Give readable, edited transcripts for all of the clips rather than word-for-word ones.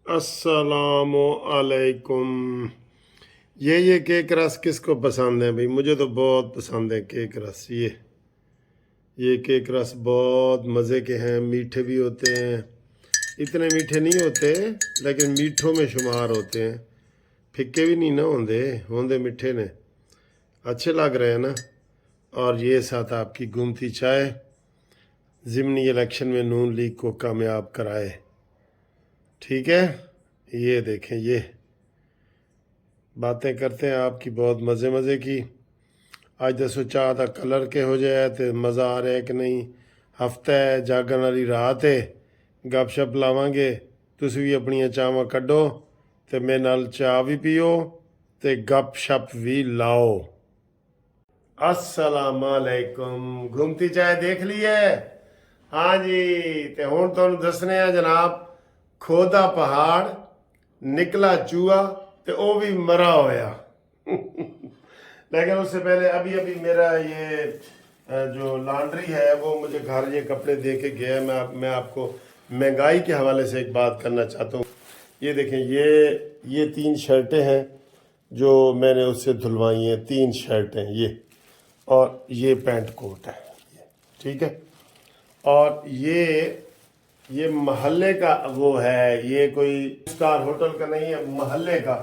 अस्सलाम वालेकुम। ये केक रस किसको पसंद है भाई? मुझे तो बहुत पसंद है केक रस। ये केक रस बहुत मज़े के हैं, मीठे भी होते हैं। इतने मीठे नहीं होते लेकिन मीठों में शुमार होते हैं। फिक्के भी नहीं ना होंगे, होंगे मीठे ने। अच्छे लग रहे हैं ना। और ये साथ आपकी गोमती चाय ज़िमनी इलेक्शन में नून लीग को कामयाब कराए। ठीक है, ये देखें, ये बातें करते हैं आपकी बहुत मज़े मज़े की। ਅੱਜ ਤਾਂ ਸੋਚਿਆ ਤਾਂ ਕਲਰ ਕਿਹੋ ਜਿਹਾ ਹੈ ਤੇ ਮਜ਼ਾ ਆ ਰਿਹਾ ਕਿ ਨਹੀਂ। ਹਫਤਾ ਹੈ, ਜਾਗਣ ਵਾਲੀ ਰਾਤ ਹੈ, ਗੱਪਸ਼ਪ ਲਾਵਾਂਗੇ। ਤੁਸੀਂ ਵੀ ਆਪਣੀਆਂ ਚਾਹਾਂ ਕੱਢੋ ਤੇ ਮੇਰੇ ਨਾਲ ਚਾਹ ਵੀ ਪੀਓ ਤੇ ਗੱਪਸ਼ਪ ਵੀ ਲਾਓ। अस्सलाम वालेकुम। घूमती चाय देख ली है? हाँ जी। ਤੇ ਹੁਣ ਤੁਹਾਨੂੰ ਦੱਸਣੇ ਆ ਜਨਾਬ, ਖੋਦਾ ਪਹਾੜ ਨਿਕਲਾ ਚੂਹਾ ਤੇ ਉਹ ਵੀ ਮਰਾ ਹੋਇਆ। लेकिन उससे पहले अभी अभी मेरा ये जो लॉन्ड्री है वो मुझे घर ये कपड़े दे के गया है। मैं आपको महंगाई के हवाले से एक बात करना चाहता हूँ। ये देखें, ये 3 शर्टें हैं जो मैंने उससे धुलवाई हैं। 3 शर्टें ये, और ये पैंट कोट है, ठीक है। और ये महल्ले का वो है, ये कोई स्टार होटल का नहीं है, महल्ले का।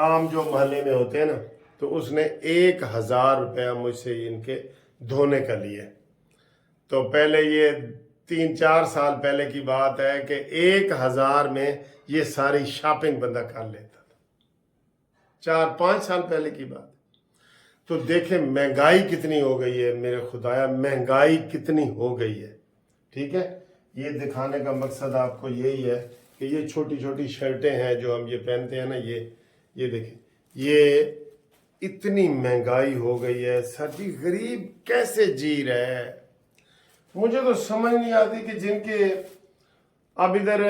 आम जो महल्ले में होते हैं ना, तो उसने 1000 रुपया मुझसे इनके धोने का लिए। तो पहले ये 3-4 साल पहले की बात है कि 1000 में ये सारी शॉपिंग बंदा कर लेता था। 4-5 साल पहले की बात। तो देखें महंगाई कितनी हो गई है, मेरे खुदाया महंगाई कितनी हो गई है। ठीक है, ये दिखाने का मकसद आपको यही है कि ये छोटी छोटी शर्टें हैं जो हम ये पहनते हैं ना, ये देखें, ये इतनी महंगाई हो गई है। सर जी, गरीब कैसे जी रहे हैं? मुझे तो समझ नहीं आती कि जिनके अब इधर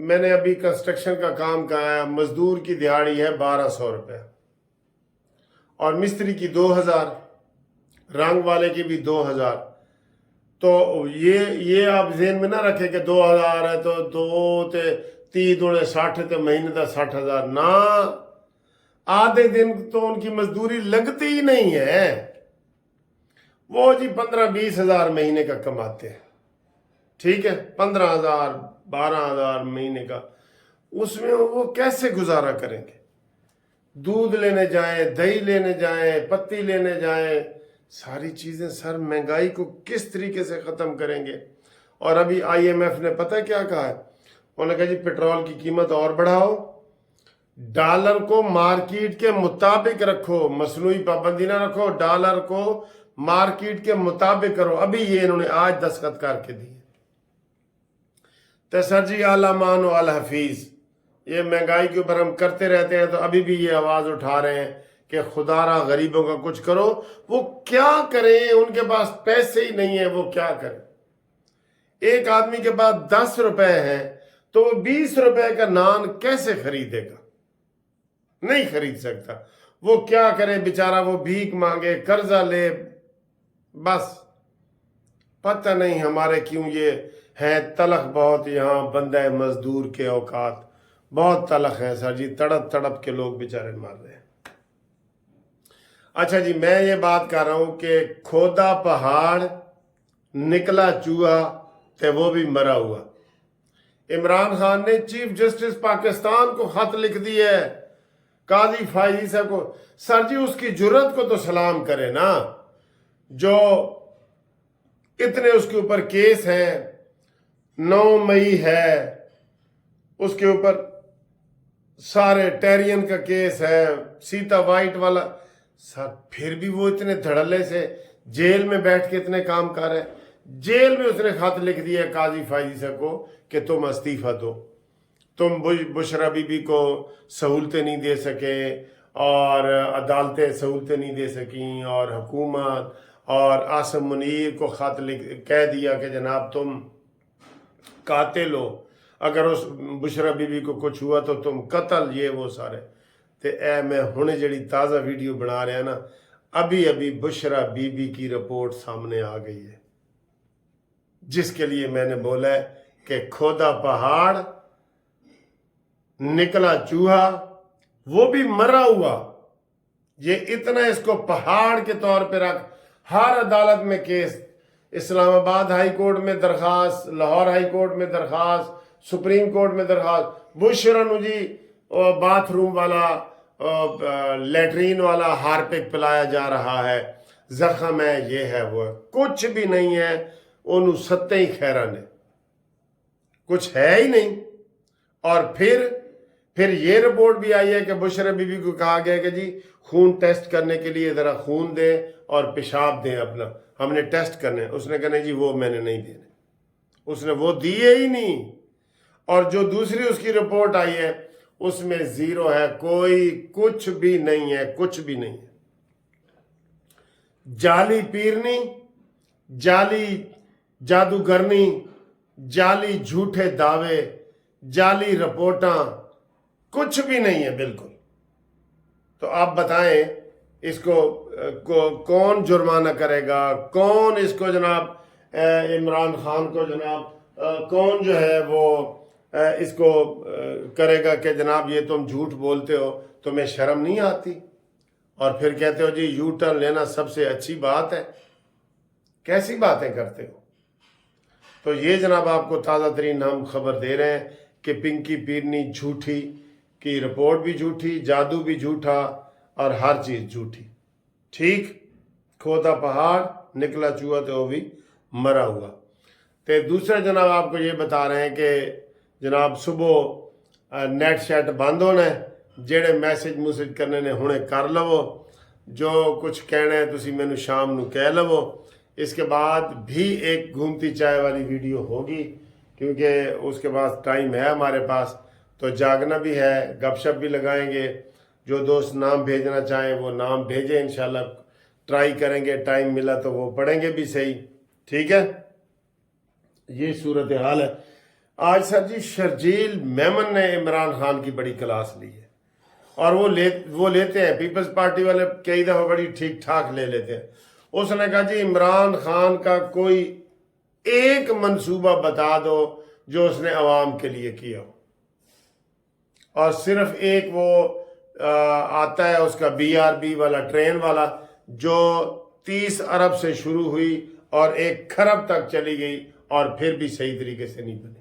मैंने अभी कंस्ट्रक्शन का काम कहा है, मजदूर की दिहाड़ी है 1200 रुपये और मिस्त्री की 2000, रंग वाले की भी 2000। तो ये आप जेहन में ना रखें कि 2000 है तो 2 ते 30 दूने 60 ते महीने का 60,000 ना। आधे दिन तो उनकी मजदूरी लगती ही नहीं है। वो जी 15-20 हजार महीने का कमाते हैं, ठीक है, 15,000 12,000 महीने का। उसमें वो कैसे गुजारा करेंगे? दूध लेने जाएं, दही लेने जाएं, पत्ती लेने जाएं, सारी चीजें। सर महंगाई को किस तरीके से खत्म करेंगे? और अभी IMF ने पता क्या कहा है? उन्होंने कहा जी पेट्रोल की कीमत और बढ़ाओ, डॉलर को मार्केट के मुताबिक रखो, मसनूई पाबंदी ना रखो, डॉलर को मार्केट के मुताबिक करो। अभी ये इन्होंने आज दस्तखत करके दिए। तो सर जी आला मान अल हफीज, ये महंगाई के ऊपर हम करते रहते हैं तो अभी भी ये आवाज उठा रहे हैं कि खुदारा गरीबों का कुछ करो। वो क्या करें? उनके पास पैसे ही नहीं है, वो क्या करें? एक आदमी के पास 10 रुपए हैं तो वो 20 रुपए का नान कैसे खरीदेगा? नहीं खरीद सकता। वो क्या करे बेचारा? वो भीख मांगे, कर्जा ले। बस पता नहीं हमारे क्यों ये है तलख बहुत। यहाँ बंदा मजदूर के औकात बहुत तलख है सर जी, तड़प तड़प के लोग बेचारे मर रहे हैं। अच्छा जी, मैं ये बात कर रहा हूं कि खोदा पहाड़ निकला चूहा ते वो भी मरा हुआ। इमरान खान ने चीफ जस्टिस पाकिस्तान को खत लिख दिया है, काजी फायजी साहब को। सर जी उसकी जुर्रत को तो सलाम करे ना, जो इतने उसके ऊपर केस हैं। 9 मई है, उसके ऊपर सारे टेरियन का केस है, सीता वाइट वाला। सर फिर भी वो इतने धड़ल्ले से जेल में बैठ के इतने काम कर रहे हैं। जेल में उसने खत लिख दिया काजी फायजी साहब को कि तुम इस्तीफा दो। तुम बुशरा बीबी को सहूलतें नहीं दे सके और अदालतें सहूलतें नहीं दे सकी, और हुकूमत और आसम मुनीर को खत लिख कह दिया कि जनाब तुम कातिल हो, अगर उस बुशरा बीबी को कुछ हुआ तो तुम कत्ल, ये वो सारे। तो ए मैं हुणे जड़ी ताज़ा वीडियो बना रहा ना, अभी अभी बुशरा बीबी की रिपोर्ट सामने आ गई है, जिसके लिए मैंने बोला है कि खोदा पहाड़ निकला चूहा, वो भी मरा हुआ। ये इतना इसको पहाड़ के तौर पे रख, हर अदालत में केस, इस्लामाबाद हाई कोर्ट में दरखास्त, लाहौर हाई कोर्ट में दरखास्त, सुप्रीम कोर्ट में दरखास्त, बुशरन जी बाथरूम वाला लेटरीन वाला हार्पिक पिलाया जा रहा है, जख्म है, ये है वो है। कुछ भी नहीं है, उन्होंने सत्ते ही खैरा ने कुछ है ही नहीं। और फिर ये रिपोर्ट भी आई है कि बुशरा बीबी को कहा गया कि जी खून टेस्ट करने के लिए ज़रा खून दें और पेशाब दें अपना, हमने टेस्ट करने। उसने कहा नहीं जी वो मैंने नहीं देने, उसने वो दिए ही नहीं। और जो दूसरी उसकी रिपोर्ट आई है उसमें जीरो है, कोई कुछ भी नहीं है, कुछ भी नहीं है। जाली पीरनी, जाली जादूगरनी, जाली झूठे दावे, जाली रिपोर्टां, कुछ भी नहीं है बिल्कुल। तो आप बताएं इसको कौन जुर्माना करेगा, कौन इसको जनाब इमरान खान को जनाब कौन जो है वो इसको करेगा कि जनाब ये तुम झूठ बोलते हो, तुम्हें शर्म नहीं आती? और फिर कहते हो जी यू टर्न लेना सबसे अच्छी बात है। कैसी बातें करते हो? तो ये जनाब आपको ताज़ा तरीन हम खबर दे रहे हैं कि पिंकी पीरनी झूठी की रिपोर्ट भी झूठी, जादू भी झूठा और हर चीज़ झूठी। ठीक, खोदा पहाड़, निकला चूहा तो वो भी मरा हुआ। तो दूसरा जनाब आपको ये बता रहे हैं कि जनाब सुबह नेट शेट बंद होना है, जेड़े मैसेज मुसेज करने ने हुणे कर लवो, जो कुछ कहना है तुसी मैनू शाम नू कह लवो। इसके बाद भी एक घूमती चाय वाली वीडियो होगी, क्योंकि उसके बाद टाइम है हमारे पास, तो जागना भी है, गपशप भी लगाएंगे। जो दोस्त नाम भेजना चाहें वो नाम भेजें, इंशाल्लाह ट्राई करेंगे, टाइम मिला तो वो पढ़ेंगे भी सही। ठीक है, ये सूरत हाल है। आज सर जी शर्जील मेमन ने इमरान खान की बड़ी क्लास ली है, और वो लेते हैं, पीपल्स पार्टी वाले कई दफ़ा बड़ी ठीक ठाक ले लेते हैं। उसने कहा जी इमरान खान का कोई एक मंसूबा बता दो जो उसने अवाम के लिए किया हो, और सिर्फ एक वो आता है उसका BRB वाला ट्रेन वाला, जो 30 अरब से शुरू हुई और 1 खरब तक चली गई और फिर भी सही तरीके से नहीं बनी।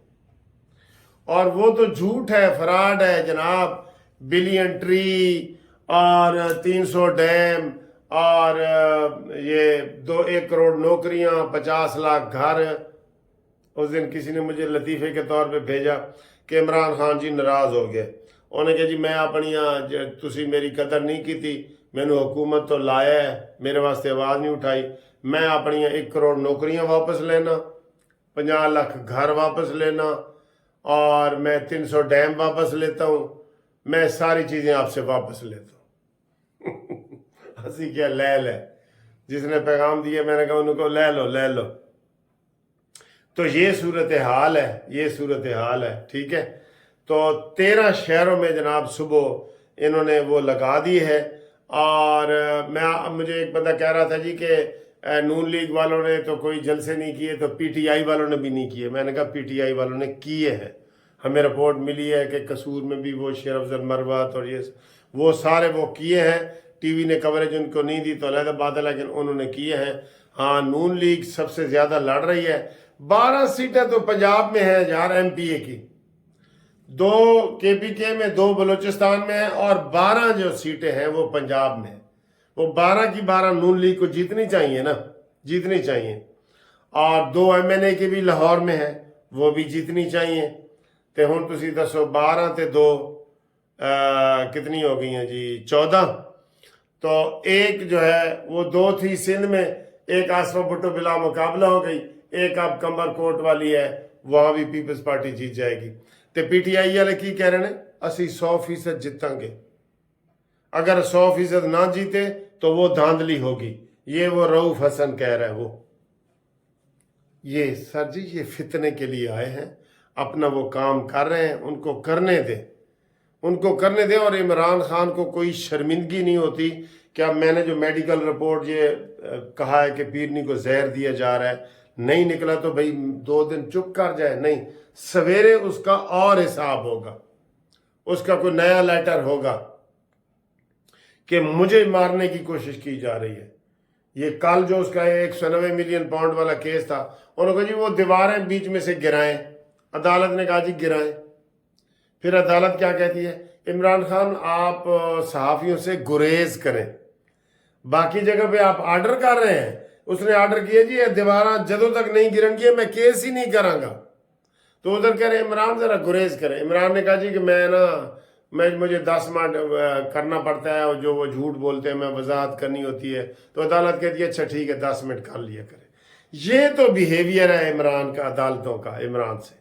और वो तो झूठ है, फ्रॉड है जनाब। बिलियन ट्री और 300 डैम और ये 1 करोड़ नौकरियां, 50 लाख घर। उस दिन किसी ने मुझे लतीफ़े के तौर पे भेजा कि इमरान खान जी नाराज़ हो गए। उन्होंने कहा जी मैं अपनियां तुसी मेरी कदर नहीं की थी, मैनू हुकूमत तो लाया है, मेरे वास्ते आवाज़ नहीं उठाई। मैं अपनियां 1 करोड़ नौकरियां वापस लेना, 50 लाख घर वापस लेना, और मैं 300 डैम वापस लेता हूँ, मैं सारी चीज़ें आपसे वापस लेता हूँ। हंसी क्या लैल है। जिसने पैगाम दिया मैंने कहा उनको ले लो। तो ये सूरत हाल है, ये सूरत हाल है। ठीक है, तो 13 शहरों में जनाब सुबह इन्होंने वो लगा दी है। और मुझे एक बंदा कह रहा था जी कि नून लीग वालों ने तो कोई जलसे नहीं किए, तो PTI वालों ने भी नहीं किए। मैंने कहा PTI वालों ने किए हैं, हमें रिपोर्ट मिली है कि कसूर में भी वो शेर अफजल मरवत और ये वो सारे वो किए हैं। TV ने कवरेज उनको नहीं दी तो अलग बात है, लेकिन उन्होंने किए हैं। हाँ, नून लीग सबसे ज़्यादा लड़ रही है। 12 सीटें तो पंजाब में हैं यार, MPA की, 2 KPK में, 2 बलूचिस्तान में है, और 12 जो सीटें हैं वो पंजाब में है। वो 12 की 12 नून लीग को जीतनी चाहिए ना, जीतनी चाहिए। और 2 MNA की भी लाहौर में है, वो भी जीतनी चाहिए। तो हुण तुसीं दसो 12 ते 2 कितनी हो गई हैं जी, 14। तो एक जो है वो 2 थी सिंध में, एक आसफा भुट्टो बिला मुकाबला हो गई, एक अब कंबर कोट वाली है, वहाँ भी पीपल्स पार्टी जीत जाएगी। तो PTI वाले की कह रहे हैं, असी 100% जीतांगे। अगर 100% ना जीते तो वो धांधली होगी। ये वो रऊफ हसन कह रहा है। वो ये सर जी ये फितने के लिए आए हैं, अपना वो काम कर रहे हैं, उनको करने दें, उनको करने दें। और इमरान खान को कोई शर्मिंदगी नहीं होती क्या मैंने जो मेडिकल रिपोर्ट ये कहा है कि पीरनी को जहर दिया जा रहा है, नहीं निकला तो भाई 2 दिन चुप कर जाए? नहीं, सवेरे उसका और हिसाब होगा, उसका कोई नया लेटर होगा कि मुझे मारने की कोशिश की जा रही है। ये कल जो उसका 190 मिलियन पाउंड वाला केस था, उन्होंने कहा जी वो दीवारें बीच में से गिराएं। अदालत ने कहा जी गिराएं। फिर अदालत क्या कहती है, इमरान खान आप सहाफ़ियों से गुरेज करें, बाकी जगह पे आप आर्डर कर रहे हैं। उसने आर्डर किया जी ये दीवारें जदों तक नहीं गिरनगी मैं केस ही नहीं करांगा। तो उधर कह रहे इमरान ज़रा गुरेज करें। इमरान ने कहा जी कि मुझे 10 मिनट करना पड़ता है, और जो वो झूठ बोलते हैं मैं वजाहत करनी होती है। तो अदालत कहती है अच्छा ठीक है 10 मिनट कर लिया करें। ये तो बिहेवियर है इमरान का, अदालतों का, इमरान से।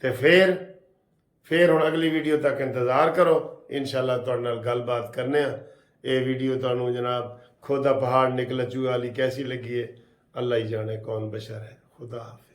तो फिर हुण अगली वीडियो तक इंतज़ार करो, इंशाल्लाह तुहाडे नाल गलबात करने आ। ये वीडियो तुहानू जनाब खोदा पहाड़ निकला चूहा वाली कैसी लगी है, अल्लाह ही जाने कौन बशर है। खुदा हाफिज़।